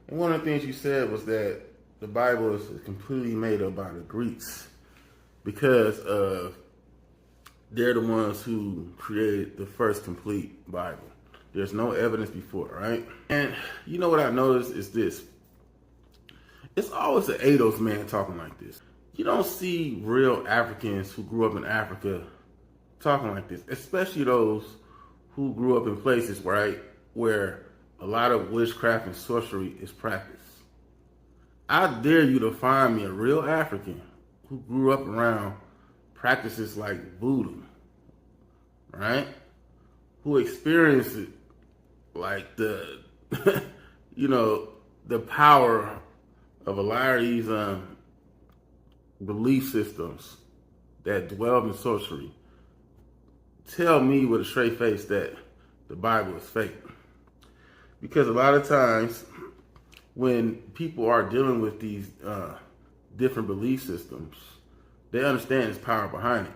And one of the things you said was that the Bible is completely made up by the Greeks because they're the ones who created the first complete Bible. There's no evidence before, right? And you know what I noticed is this. It's always an ADOS man talking like this. You don't see real Africans who grew up in Africa talking like this, especially those who grew up in places, right, where a lot of witchcraft and sorcery is practiced. I dare you to find me a real African who grew up around practices like voodoo, right? Who experienced it like the, the power of a lot of these belief systems that dwell in sorcery. Tell me with a straight face that the Bible is fake. Because a lot of times when people are dealing with these different belief systems, they understand its power behind it.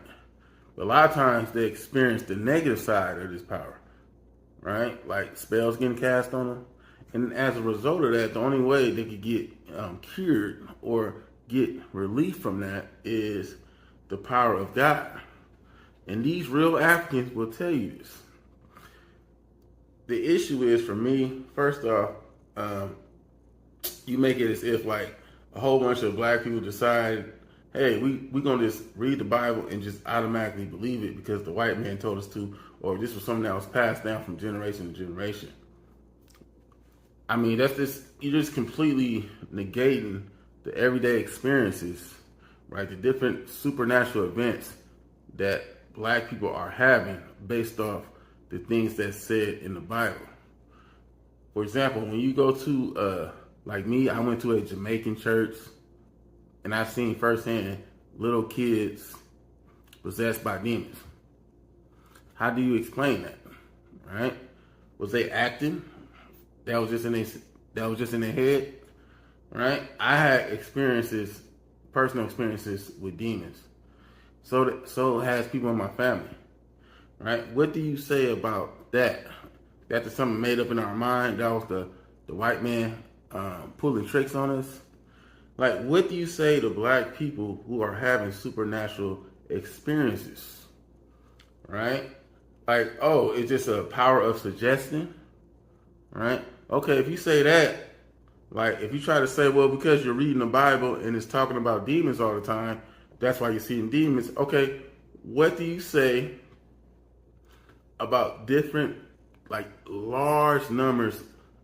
But a lot of times they experience the negative side of this power, right? Like spells getting cast on them. And as a result of that, the only way they could get cured or get relief from that is the power of God. And these real Africans will tell you this. The issue is, for me, first off, you make it as if like a whole bunch of black people decide, hey, we're going to just read the Bible and just automatically believe it because the white man told us to, or this was something that was passed down from generation to generation. I mean, you're just completely negating the everyday experiences, right? The different supernatural events that black people are having based off the things that's said in the Bible. For example, when you go to, like me, I went to a Jamaican church and I've seen firsthand little kids possessed by demons. How do you explain that, right? Was they acting? That was just in their head, right? I had personal experiences with demons. So has people in my family, right? What do you say about that? That's something made up in our mind. That was the white man pulling tricks on us. Like, what do you say to black people who are having supernatural experiences, right? Like, oh, it's just a power of suggestion, right? Okay, if you say that, like, if you try to say, well, because you're reading the Bible and it's talking about demons all the time, that's why you're seeing demons. Okay, what do you say about different, like, large numbers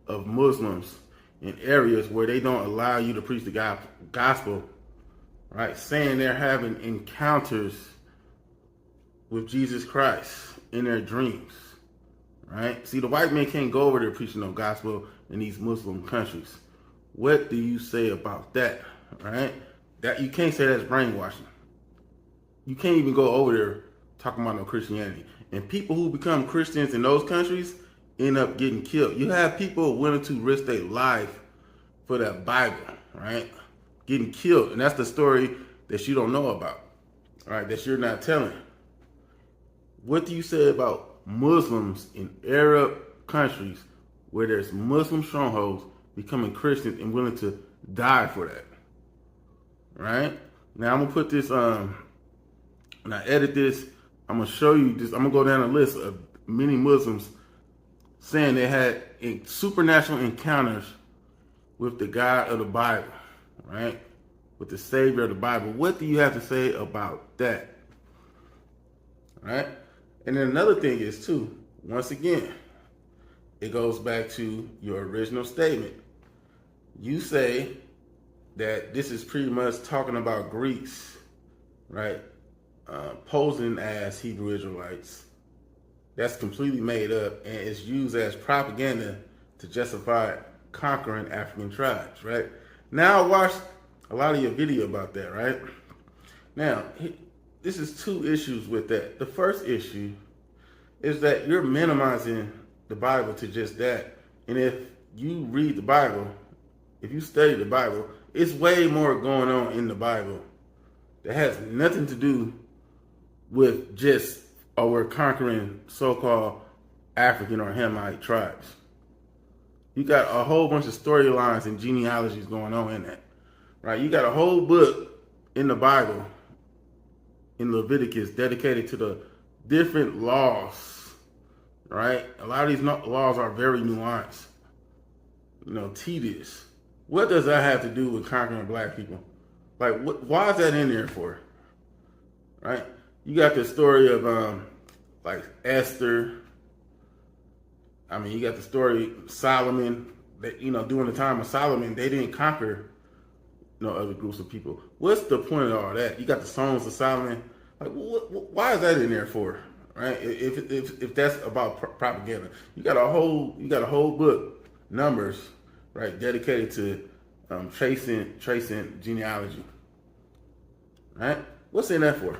of Muslims in areas where they don't allow you to preach the gospel, right? Saying they're having encounters with Jesus Christ in their dreams, right? See, the white man can't go over there preaching no gospel in these Muslim countries. What do you say about that, right? That you can't say that's brainwashing. You can't even go over there talking about no Christianity. And people who become Christians in those countries end up getting killed. You have people willing to risk their life for that Bible, right? Getting killed. And that's the story that you don't know about, right? That you're not telling. What do you say about Muslims in Arab countries where there's Muslim strongholds becoming Christians and willing to die for that, right? Now I'm gonna put this, when I edit this, I'm gonna show you this. I'm gonna go down a list of many Muslims saying they had supernatural encounters with the God of the Bible, right? With the Savior of the Bible. What do you have to say about that? Right? And then another thing is too, once again, it goes back to your original statement. You say that this is pretty much talking about Greeks, right? Posing as Hebrew Israelites. That's completely made up and it's used as propaganda to justify conquering African tribes, right? Now I watched a lot of your video about that, right? Now, this is two issues with that. The first issue is that you're minimizing the Bible to just that. And if you read the Bible, if you study the Bible, it's way more going on in the Bible that has nothing to do with just, oh, we're conquering so-called African or Hamite tribes. You got a whole bunch of storylines and genealogies going on in that, right? You got a whole book in the Bible, in Leviticus, dedicated to the different laws, right? A lot of these laws are very nuanced, tedious. What does that have to do with conquering black people? Like, why is that in there for? Right? You got the story of like Esther. I mean, you got the story of Solomon. That during the time of Solomon, they didn't conquer other groups of people. What's the point of all that? You got the Songs of Solomon. Like, why is that in there for? Right? If that's about propaganda, you got a whole book, Numbers, right, dedicated to tracing genealogy. Right? What's in that for?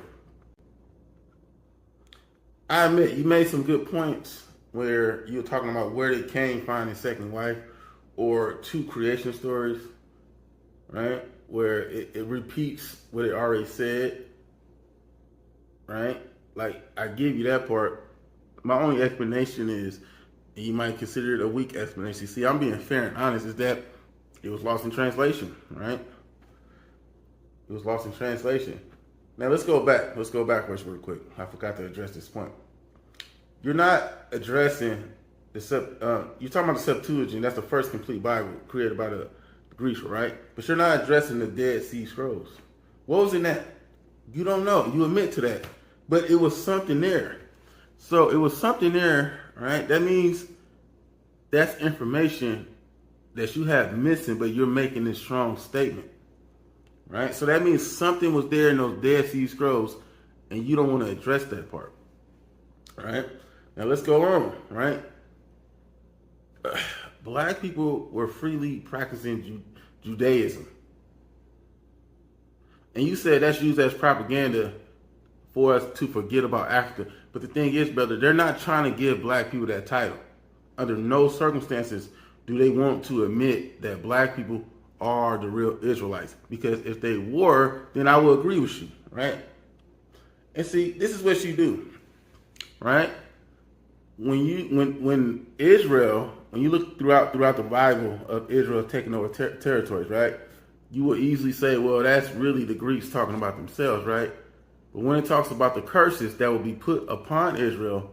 I admit you made some good points where you were talking about where did Cain find his second wife, or two creation stories, right? Where it repeats what it already said, right? Like, I give you that part. My only explanation is, you might consider it a weak explanation. See, I'm being fair and honest, is that it was lost in translation, right? It was lost in translation. Now let's go back. Let's go backwards real quick. I forgot to address this point. You're not addressing you're talking about the Septuagint. That's the first complete Bible created by the Greeks, right? But you're not addressing the Dead Sea Scrolls. What was in that? You don't know. You admit to that. But it was something there. So it was something there, right? That means that's information that you have missing, but you're making this strong statement, right? So that means something was there in those Dead Sea Scrolls, and you don't want to address that part, right? Now let's go on, right? Black people were freely practicing Judaism. And you said that's used as propaganda for us to forget about Africa. But the thing is, brother, they're not trying to give black people that title. Under no circumstances do they want to admit that black people are the real Israelites. Because if they were, then I will agree with you, right? And see, this is what you do, right? When Israel, when you look throughout the Bible of Israel taking over territories, right? You will easily say, well, that's really the Greeks talking about themselves, right? But when it talks about the curses that will be put upon Israel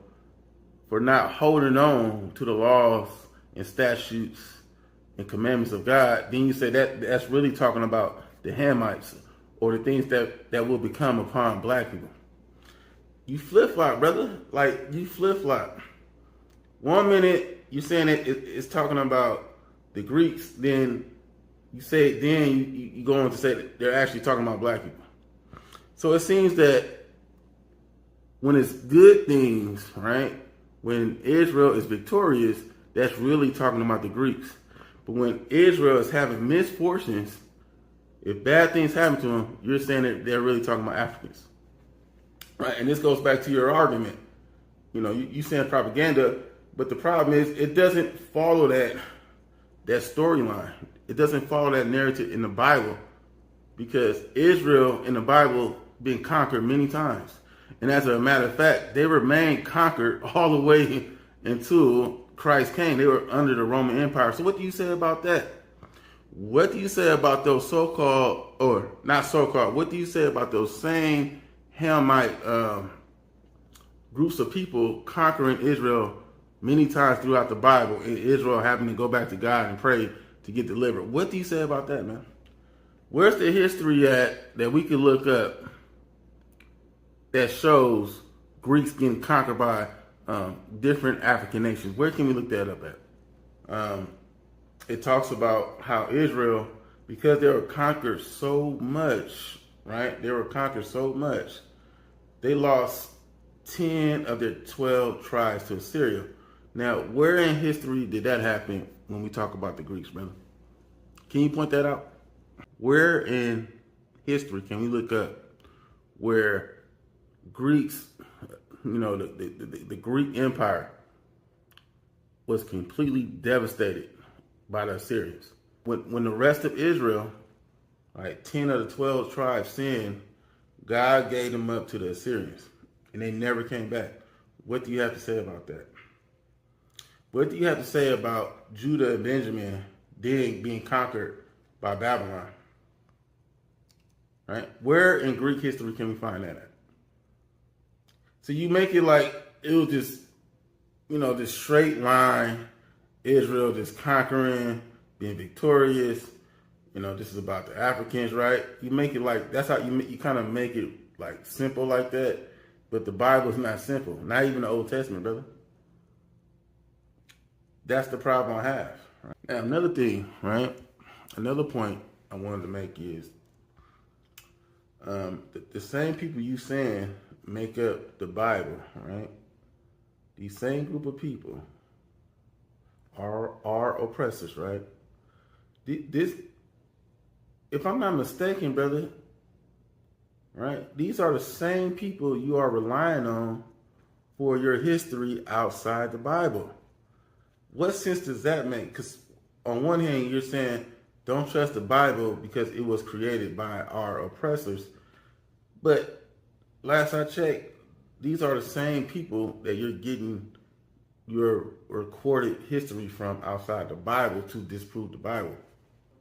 for not holding on to the laws and statutes and commandments of God, then you say that's really talking about the Hamites, or the things that will become upon black people. You flip-flop, brother. Like, you flip-flop. 1 minute you're saying it's talking about the Greeks, then you go on to say that they're actually talking about black people. So it seems that when it's good things, right, when Israel is victorious, that's really talking about the Greeks. But when Israel is having misfortunes, if bad things happen to them, you're saying that they're really talking about Africans. Right? And this goes back to your argument. You saying propaganda, but the problem is it doesn't follow that storyline. It doesn't follow that narrative in the Bible, because Israel in the Bible been conquered many times. And as a matter of fact, they remained conquered all the way until Christ came. They were under the Roman Empire. So what do you say about that? What do you say about those so-called, or not so-called, what do you say about those same Hamite groups of people conquering Israel many times throughout the Bible, and Israel having to go back to God and pray to get delivered? What do you say about that, man? Where's the history at that we can look up that shows Greeks getting conquered by different African nations? Where can we look that up at? It talks about how Israel, because they were conquered so much, right? They were conquered so much, they lost 10 of their 12 tribes to Assyria. Now, where in history did that happen when we talk about the Greeks, brother? Can you point that out? Where in history can we look up where Greeks, the Greek Empire was completely devastated by the Assyrians? When the rest of Israel, right, 10 of the 12 tribes sinned, God gave them up to the Assyrians, and they never came back. What do you have to say about that? What do you have to say about Judah and Benjamin being conquered by Babylon? Right? Where in Greek history can we find that at? So you make it like it was just, this straight line, Israel just conquering, being victorious. This is about the Africans, right? You make it like, that's how you kind of make it like simple like that. But the Bible is not simple. Not even the Old Testament, brother. That's the problem I have. Right? Now, another thing, right? Another point I wanted to make is the same people you saying make up the Bible, right? These same group of people are oppressors, right? This, if I'm not mistaken, brother, right? These are the same people you are relying on for your history outside the Bible. What sense does that make? Because on one hand, you're saying don't trust the Bible because it was created by our oppressors. But last I checked, these are the same people that you're getting your recorded history from outside the Bible to disprove the Bible.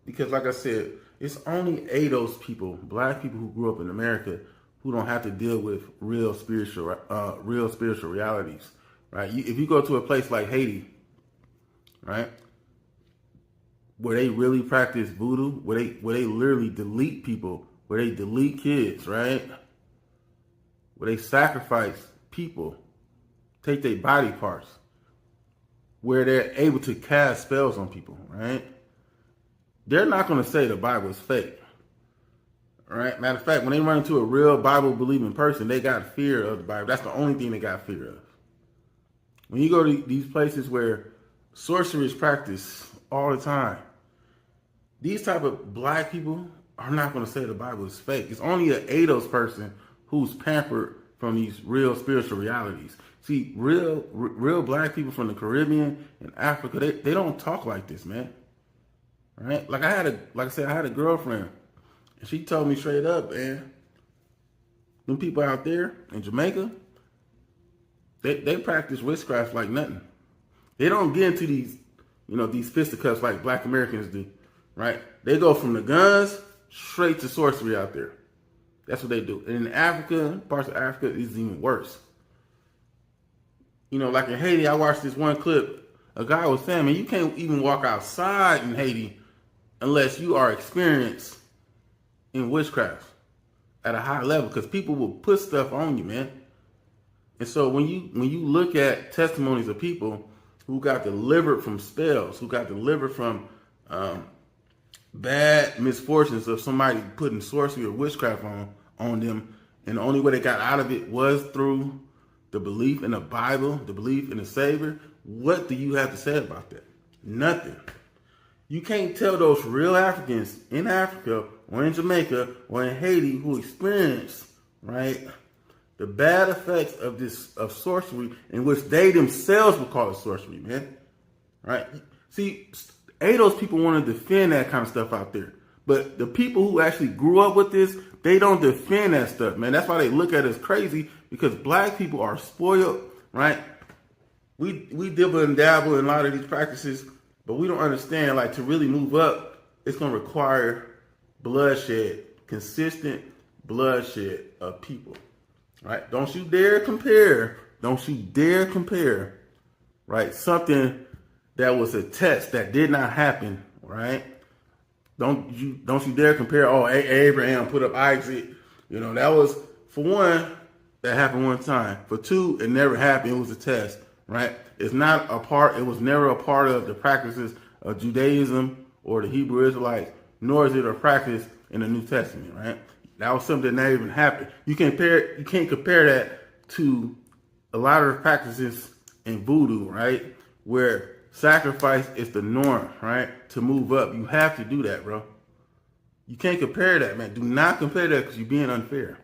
Because like I said, it's only ADOS people, black people who grew up in America, who don't have to deal with real spiritual realities, right? If you go to a place like Haiti, right, where they really practice voodoo, where they literally delete people, where they delete kids, right, where they sacrifice people, take their body parts, where they're able to cast spells on people, right? They're not going to say the Bible is fake, right? Matter of fact, when they run into a real Bible-believing person, they got fear of the Bible. That's the only thing they got fear of. When you go to these places where sorcery is practiced all the time, these type of black people are not going to say the Bible is fake. It's only an ADOS person who's pampered from these real spiritual realities. See, real black people from the Caribbean and Africa, they don't talk like this, man. Right? Like I had a girlfriend, and she told me straight up, man, them people out there in Jamaica, they practice witchcraft like nothing. They don't get into these fisticuffs like black Americans do, right? They go from the guns straight to sorcery out there. That's what they do. And in Africa, parts of Africa, it's even worse. Like in Haiti, I watched this one clip. A guy was saying, man, you can't even walk outside in Haiti unless you are experienced in witchcraft at a high level, because people will put stuff on you, man. And so when you look at testimonies of people who got delivered from spells, who got delivered from bad misfortunes of somebody putting sorcery or witchcraft on them, and the only way they got out of it was through the belief in the Bible, the belief in the Savior, what do you have to say about that? Nothing. You can't tell those real Africans in Africa or in Jamaica or in Haiti who experience, right, the bad effects of sorcery, in which they themselves would call it sorcery, man. Right? See, ADOS people want to defend that kind of stuff out there. But the people who actually grew up with this, they don't defend that stuff, man. That's why they look at us crazy, because black people are spoiled, right? We dibble and dabble in a lot of these practices, but we don't understand, like, to really move up, it's going to require bloodshed, consistent bloodshed of people, right? Don't you dare compare, right, something that was a test that did not happen, right? Don't you dare compare, Abraham put up Isaac. That was, for one, that happened one time. For two, it never happened. It was a test, right? It was never a part of the practices of Judaism or the Hebrew Israelites, nor is it a practice in the New Testament, right? That was something that never even happened. You can't compare that to a lot of the practices in voodoo, right? Where sacrifice is the norm, right? To move up, you have to do that, bro. You can't compare that, man. Do not compare that, because you're being unfair.